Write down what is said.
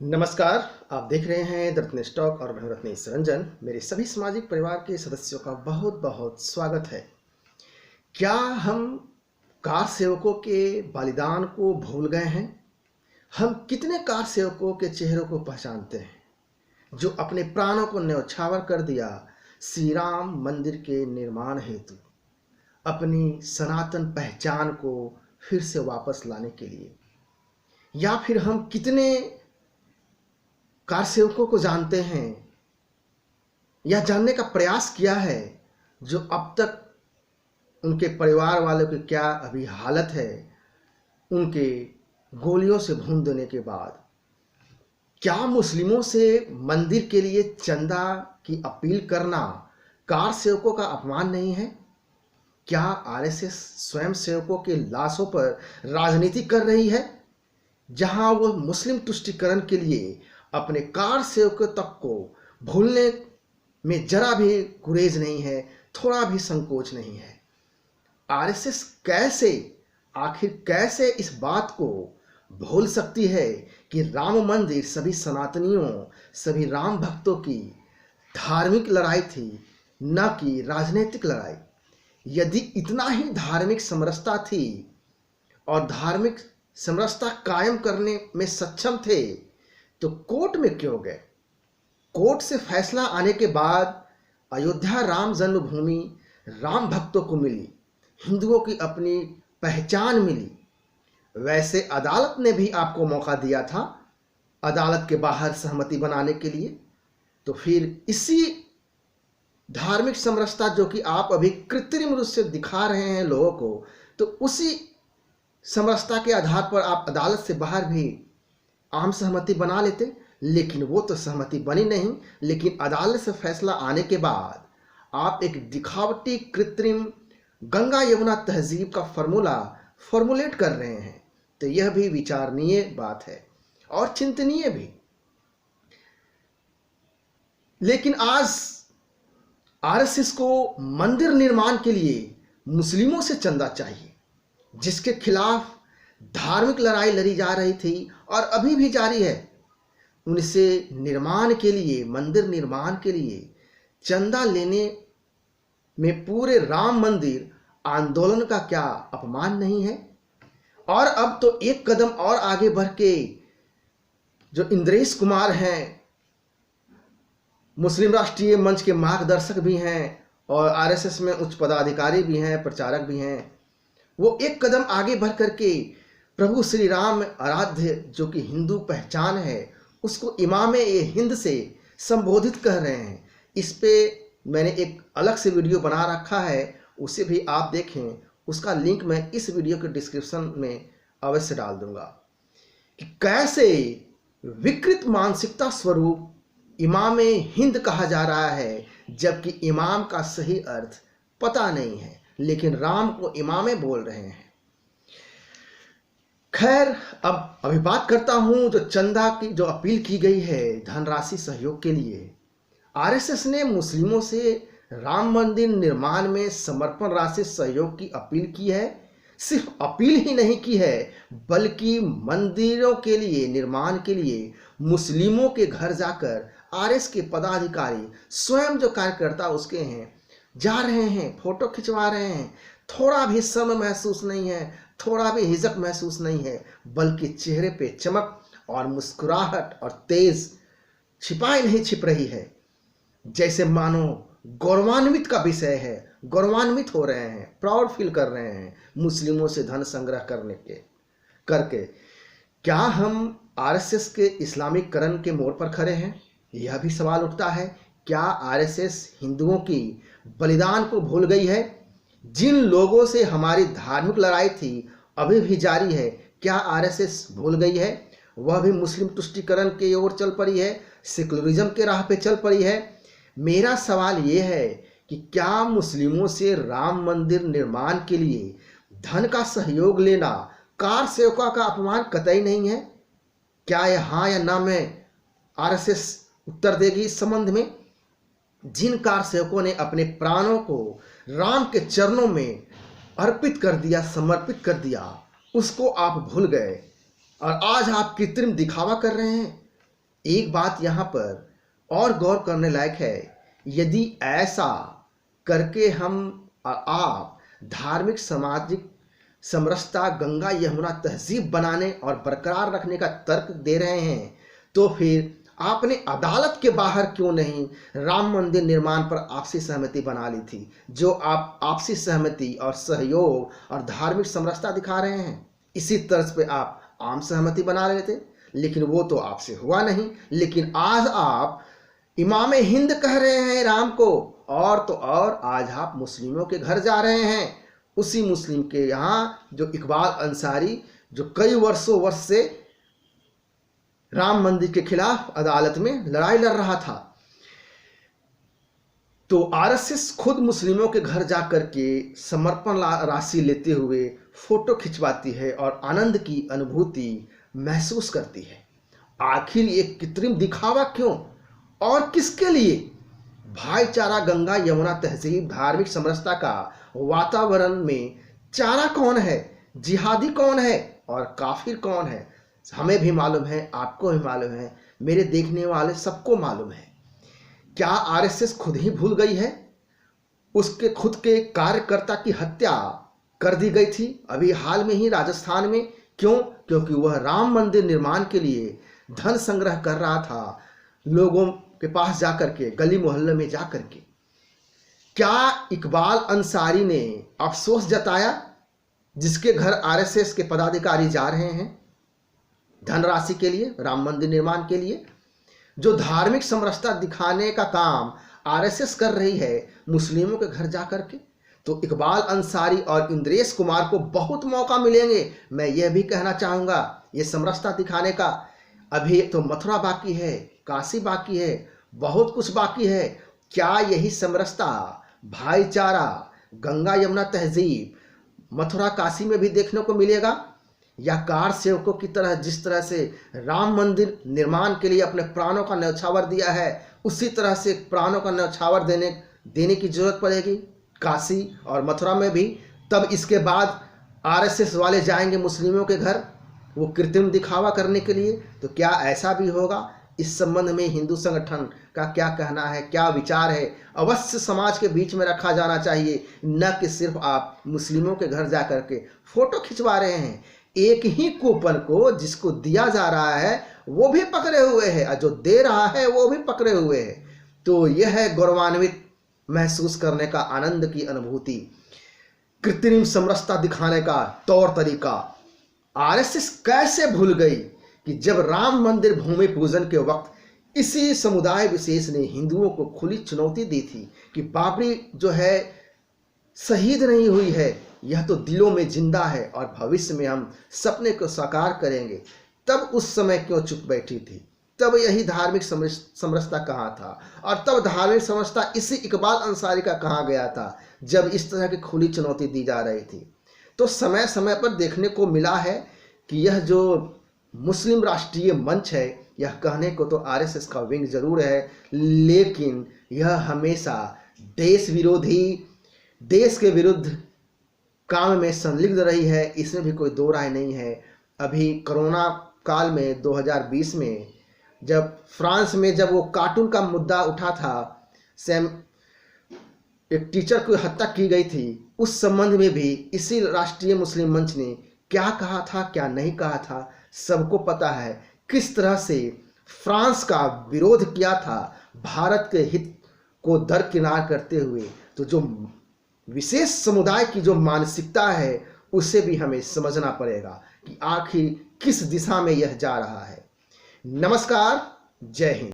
नमस्कार। आप देख रहे हैं द रत्नेश टॉक और मैं हूं रत्नेश रंजन। मेरे सभी सामाजिक परिवार के सदस्यों का बहुत बहुत स्वागत है। क्या हम कार सेवकों के बलिदान को भूल गए हैं? हम कितने कार सेवकों के चेहरों को पहचानते हैं जो अपने प्राणों को न्यौछावर कर दिया श्री राम मंदिर के निर्माण हेतु, अपनी सनातन पहचान को फिर से वापस लाने के लिए? या फिर हम कितने कार सेवकों को जानते हैं या जानने का प्रयास किया है जो अब तक उनके परिवार वालों की क्या अभी हालत है उनके गोलियों से भून देने के बाद? क्या मुस्लिमों से मंदिर के लिए चंदा की अपील करना कार सेवकों का अपमान नहीं है? क्या आरएसएस स्वयं सेवकों के लाशों पर राजनीति कर रही है, जहां वो मुस्लिम तुष्टीकरण के लिए अपने कार सेवकों तक को भूलने में जरा भी गुरेज नहीं है, थोड़ा भी संकोच नहीं है? आरएसएस आखिर कैसे इस बात को भूल सकती है कि राम मंदिर सभी सनातनियों, सभी राम भक्तों की धार्मिक लड़ाई थी, न कि राजनीतिक लड़ाई? यदि इतना ही धार्मिक समरसता थी और धार्मिक समरसता कायम करने में सक्षम थे तो कोर्ट में क्यों गए? कोर्ट से फैसला आने के बाद अयोध्या राम जन्मभूमि राम भक्तों को मिली, हिंदुओं की अपनी पहचान मिली। वैसे अदालत ने भी आपको मौका दिया था अदालत के बाहर सहमति बनाने के लिए। तो फिर इसी धार्मिक समरसता जो कि आप अभी कृत्रिम रूप से दिखा रहे हैं लोगों को, तो उसी समरसता के आधार पर आप अदालत से बाहर भी आम सहमति बना लेते। लेकिन वो तो सहमति बनी नहीं, लेकिन अदालत से फैसला आने के बाद आप एक दिखावटी कृत्रिम गंगा यमुना तहजीब का फॉर्मुलेट कर रहे हैं। तो यह भी विचारणीय बात है और चिंतनीय भी। लेकिन आज आरएसएस को मंदिर निर्माण के लिए मुस्लिमों से चंदा चाहिए, जिसके खिलाफ धार्मिक लड़ाई लड़ी जा रही थी और अभी भी जारी है। उनसे निर्माण के लिए, मंदिर निर्माण के लिए चंदा लेने में पूरे राम मंदिर आंदोलन का क्या अपमान नहीं है? और अब तो एक कदम और आगे बढ़ के जो इंद्रेश कुमार हैं, मुस्लिम राष्ट्रीय मंच के मार्गदर्शक भी हैं और आरएसएस में उच्च पदाधिकारी भी हैं, प्रचारक भी हैं, वो एक कदम आगे बढ़ करके प्रभु श्री राम आराध्य जो कि हिंदू पहचान है, उसको इमाम ए हिंद से संबोधित कर रहे हैं। इस पे मैंने एक अलग से वीडियो बना रखा है, उसे भी आप देखें। उसका लिंक मैं इस वीडियो के डिस्क्रिप्शन में अवश्य डाल दूंगा कि कैसे विकृत मानसिकता स्वरूप इमाम ए हिंद कहा जा रहा है, जबकि इमाम का सही अर्थ पता नहीं है, लेकिन राम को इमामे बोल रहे हैं। खैर, अब अभी बात करता हूं जो चंदा की जो अपील की गई है धनराशि सहयोग के लिए। आरएसएस ने मुस्लिमों से राम मंदिर निर्माण में समर्पण राशि सहयोग की अपील की है। सिर्फ अपील ही नहीं की है, बल्कि मंदिरों के लिए, निर्माण के लिए मुस्लिमों के घर जाकर आरएस के पदाधिकारी, स्वयं जो कार्यकर्ता उसके हैं, जा रहे हैं, फोटो खिंचवा रहे हैं। थोड़ा भी शर्म महसूस नहीं है, थोड़ा भी हिचक महसूस नहीं है, बल्कि चेहरे पे चमक और मुस्कुराहट और तेज छिपाई नहीं छिप रही है, जैसे मानो गौरवान्वित का विषय है। गौरवान्वित हो रहे हैं, प्राउड फील कर रहे हैं मुस्लिमों से धन संग्रह करके। क्या हम आरएसएस के इस्लामीकरण के मोड़ पर खड़े हैं? यह भी सवाल उठता है। क्या आरएसएस हिंदुओं की बलिदान को भूल गई है? जिन लोगों से हमारी धार्मिक लड़ाई थी अभी भी जारी है, क्या आरएसएस भूल गई है? वह भी मुस्लिम तुष्टीकरण की ओर चल पड़ी है, सेकुलरिज्म के राह पे चल पड़ी है। मेरा सवाल ये है कि क्या मुस्लिमों से राम मंदिर निर्माण के लिए धन का सहयोग लेना कार सेवकों का अपमान कतई नहीं है? क्या यह हाँ या ना में आरएसएस उत्तर देगी इस संबंध में? जिन कार सेवकों ने अपने प्राणों को राम के चरणों में अर्पित कर दिया, समर्पित कर दिया, उसको आप भूल गए और आज आप कृत्रिम दिखावा कर रहे हैं। एक बात यहाँ पर और गौर करने लायक है, यदि ऐसा करके हम आप धार्मिक सामाजिक समरसता, गंगा यमुना तहजीब बनाने और बरकरार रखने का तर्क दे रहे हैं, तो फिर आपने अदालत के बाहर क्यों नहीं राम मंदिर निर्माण पर आपसी सहमति बना ली थी, जो आप आपसी सहमति और सहयोग और धार्मिक समरसता दिखा रहे हैं। इसी तर्ज पे आप आम सहमति बना रहे थे, लेकिन वो तो आपसे हुआ नहीं। लेकिन आज आप इमाम हिंद कह रहे हैं राम को, और तो और आज आप मुस्लिमों के घर जा रहे हैं। उसी मुस्लिम के यहाँ जो इकबाल अंसारी, जो कई वर्ष से राम मंदिर के खिलाफ अदालत में लड़ाई लड़ रहा था। तो आरएसएस खुद मुस्लिमों के घर जाकर के समर्पण राशि लेते हुए फोटो खिंचवाती है और आनंद की अनुभूति महसूस करती है। आखिर ये कृत्रिम दिखावा क्यों और किसके लिए? भाईचारा, गंगा यमुना तहजीब, धार्मिक समरसता का वातावरण में चारा कौन है, जिहादी कौन है और काफिर कौन है? हमें भी मालूम है, आपको भी मालूम है, मेरे देखने वाले सबको मालूम है। क्या आरएसएस खुद ही भूल गई है? उसके खुद के कार्यकर्ता की हत्या कर दी गई थी अभी हाल में ही राजस्थान में। क्यों? क्योंकि वह राम मंदिर निर्माण के लिए धन संग्रह कर रहा था, लोगों के पास जाकर के, गली मोहल्ले में जाकर के। क्या इकबाल अंसारी ने अफसोस जताया जिसके घर आरएसएस के पदाधिकारी जा रहे हैं धनराशि के लिए, राम मंदिर निर्माण के लिए? जो धार्मिक समरसता दिखाने का काम आरएसएस कर रही है मुस्लिमों के घर जाकर के, तो इकबाल अंसारी और इंद्रेश कुमार को बहुत मौका मिलेंगे। मैं यह भी कहना चाहूँगा, ये समरसता दिखाने का अभी तो मथुरा बाकी है, काशी बाकी है, बहुत कुछ बाकी है। क्या यही समरसता, भाईचारा, गंगा यमुना तहजीब मथुरा काशी में भी देखने को मिलेगा? या कार सेवकों की तरह जिस तरह से राम मंदिर निर्माण के लिए अपने प्राणों का न्यौछावर दिया है, उसी तरह से प्राणों का न्यौछावर देने की जरूरत पड़ेगी काशी और मथुरा में भी? तब इसके बाद आरएसएस वाले जाएंगे मुस्लिमों के घर वो कृत्रिम दिखावा करने के लिए। तो क्या ऐसा भी होगा? इस संबंध में हिंदू संगठन का क्या कहना है, क्या विचार है? अवश्य समाज के बीच में रखा जाना चाहिए, न कि सिर्फ आप मुस्लिमों के घर जाकर के फोटो खिंचवा रहे हैं। एक ही कूपन को जिसको दिया जा रहा है वो भी पकड़े हुए है और जो दे रहा है वो भी पकड़े हुए है। तो यह है गौरवान्वित महसूस करने का, आनंद की अनुभूति। कृत्रिम समरसता दिखाने का तौर तरीका आरएसएस कैसे भूल गई कि जब राम मंदिर भूमि पूजन के वक्त इसी समुदाय विशेष ने हिंदुओं को खुली चुनौती दी थी कि बाबरी जो है शहीद नहीं हुई है, यह तो दिलों में जिंदा है और भविष्य में हम सपने को साकार करेंगे। तब उस समय क्यों चुप बैठी थी? तब यही धार्मिक समरसता कहाँ था? और तब धार्मिक समरसता इसी इकबाल अंसारी का कहाँ गया था जब इस तरह की खुली चुनौती दी जा रही थी? तो समय समय पर देखने को मिला है कि यह जो मुस्लिम राष्ट्रीय मंच है, यह कहने को तो आरएसएस का विंग जरूर है, लेकिन यह हमेशा देश विरोधी, देश के विरुद्ध काम में संलिग्ध रही है, इसमें भी कोई दो राय नहीं है। अभी कोरोना काल में 2020 में जब फ्रांस में जब वो कार्टून का मुद्दा उठा था, एक टीचर की हत्या की गई थी, उस संबंध में भी इसी राष्ट्रीय मुस्लिम मंच ने क्या कहा था, क्या नहीं कहा था, सबको पता है। किस तरह से फ्रांस का विरोध किया था भारत के हित को दरकिनार करते हुए। तो जो विशेष समुदाय की जो मानसिकता है उसे भी हमें समझना पड़ेगा कि आखिर किस दिशा में यह जा रहा है। नमस्कार, जय हिंद।